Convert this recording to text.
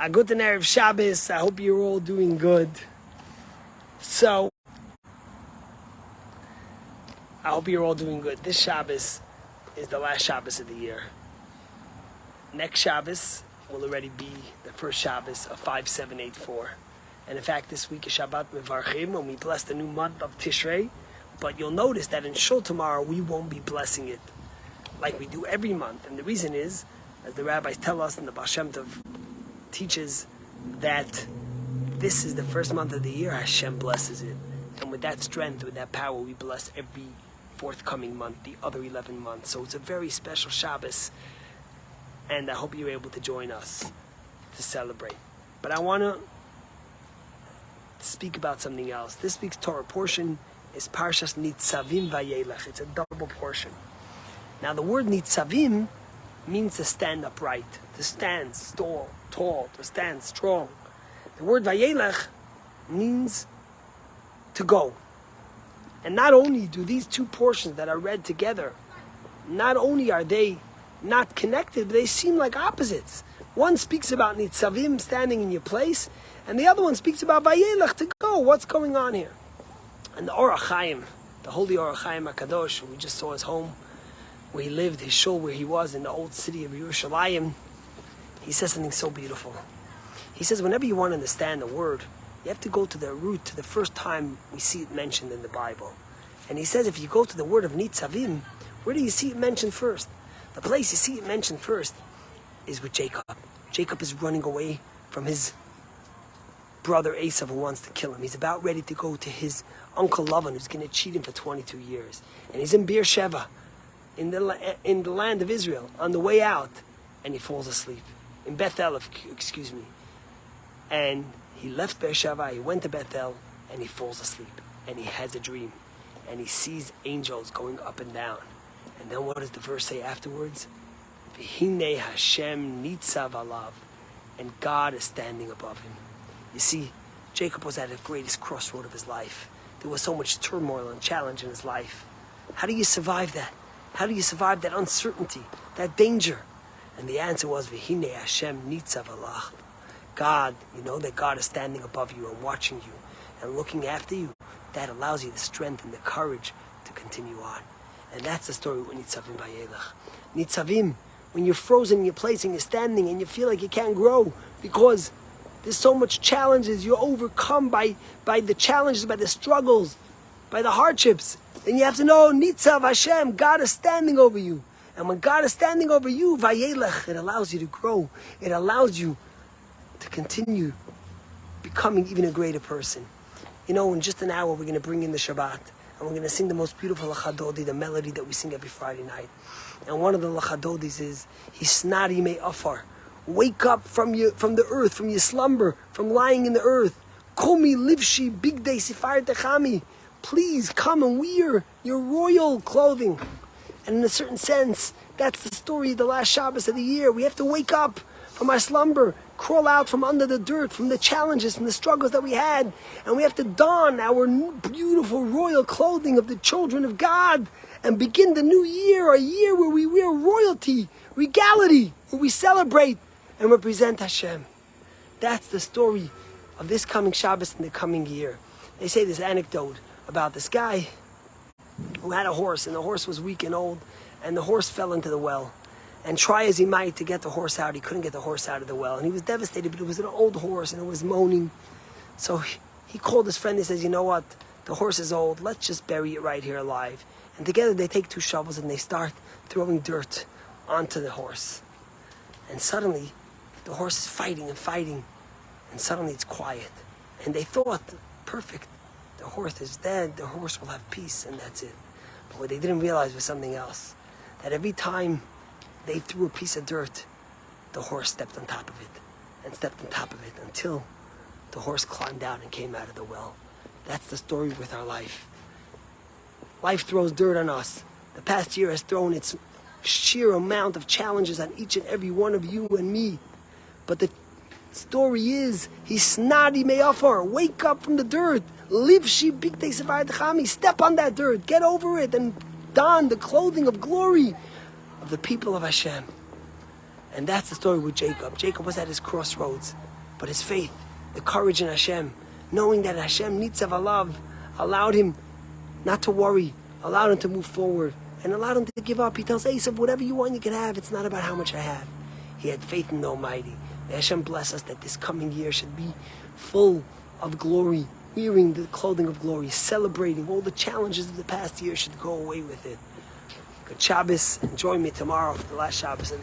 Guten Erev Shabbos. I hope you're all doing good. So, I hope you're all doing good. This Shabbos is the last Shabbos of the year. Next Shabbos will already be the first Shabbos of 5784. And in fact, this week is Shabbat Mevarchim, when we bless the new month of Tishrei. But you'll notice that in Shul tomorrow, we won't be blessing it like we do every month. And the reason is, as the rabbis tell us and the Baal Shem Tov teaches, that this is the first month of the year, Hashem blesses it. And with that strength, with that power, we bless every forthcoming month, the other 11 months. So it's a very special Shabbos, and I hope you're able to join us to celebrate. But I want to speak about something else. This week's Torah portion is Parshas Nitzavim Vayelech. It's a double portion. Now the word Nitzavim means to stand upright, to stand tall, to stand strong. The word Vayelech means to go. And not only do these two portions that are read together, not only are they not connected, but they seem like opposites. One speaks about Nitzavim, standing in your place, and the other one speaks about Vayelech, to go. What's going on here? And the Orach Chaim, the holy Orach Chaim HaKadosh, we just saw his home, where he lived, his shul where he was in the old city of Yerushalayim, he says something so beautiful. He says, whenever you want to understand the word, you have to go to the root, to the first time we see it mentioned in the Bible. And he says, if you go to the word of Nitzavim, where do you see it mentioned first? The place you see it mentioned first is with Jacob. Jacob is running away from his brother Esau, who wants to kill him. He's about ready to go to his uncle Lavan, who's going to cheat him for 22 years. And he's in Beersheba, in the land of Israel, on the way out, and he falls asleep. In Bethel, excuse me. And he left Beersheba, he went to Bethel, and he falls asleep. And he has a dream. And he sees angels going up and down. And then what does the verse say afterwards? V'hinei Hashem nitzav alav. And God is standing above him. You see, Jacob was at the greatest crossroad of his life. There was so much turmoil and challenge in his life. How do you survive that? How do you survive that uncertainty, that danger? And the answer was, V'hinei Hashem nitzav alav. God, you know that God is standing above you and watching you and looking after you. That allows you the strength and the courage to continue on. And that's the story with Nitzavim Vayelech. Nitzavim, when you're frozen in your place and you're standing and you feel like you can't grow because there's so much challenges, you're overcome by the challenges, by the struggles, by the hardships. Then you have to know, Nitzav Hashem, God is standing over you. And when God is standing over you, Vayelech, it allows you to grow. It allows you to continue becoming even a greater person. You know, in just an hour, we're going to bring in the Shabbat. And we're going to sing the most beautiful Lachadodi, the melody that we sing every Friday night. And one of the Lachadodis is, Hisnari me afar. Wake up from the earth, from your slumber, from lying in the earth. Komi livshi bigdei sifar techami. Please come and wear your royal clothing. And in a certain sense, that's the story of the last Shabbos of the year. We have to wake up from our slumber, crawl out from under the dirt, from the challenges, from the struggles that we had. And we have to don our beautiful royal clothing of the children of God and begin the new year, a year where we wear royalty, regality, where we celebrate and represent Hashem. That's the story of this coming Shabbos and the coming year. They say this anecdote about this guy who had a horse, and the horse was weak and old, and the horse fell into the well. And try as he might to get the horse out, he couldn't get the horse out of the well. And he was devastated, but it was an old horse and it was moaning. So he called his friend, he says, you know what, the horse is old, let's just bury it right here alive. And together they take two shovels and they start throwing dirt onto the horse. And suddenly, the horse is fighting and fighting, and suddenly it's quiet. And they thought, perfect, the horse is dead, the horse will have peace, and that's it. But what they didn't realize was something else. That every time they threw a piece of dirt, the horse stepped on top of it, and stepped on top of it, until the horse climbed out and came out of the well. That's the story with our life. Life throws dirt on us. The past year has thrown its sheer amount of challenges on each and every one of you and me. But the story is, Hisnadi me'afar, wake up from the dirt. Livshi bigdei sifar techami, step on that dirt, get over it, and don the clothing of glory of the people of Hashem. And that's the story with Jacob. Jacob was at his crossroads, but his faith, the courage in Hashem, knowing that Hashem Nitzav Alav allowed him not to worry, allowed him to move forward, and allowed him to give up. He tells Esav, whatever you want you can have, it's not about how much I have. He had faith in the Almighty. May Hashem bless us that this coming year should be full of glory, wearing the clothing of glory, celebrating all the challenges of the past year should go away with it. Good Shabbos. Enjoy me tomorrow for the last Shabbos.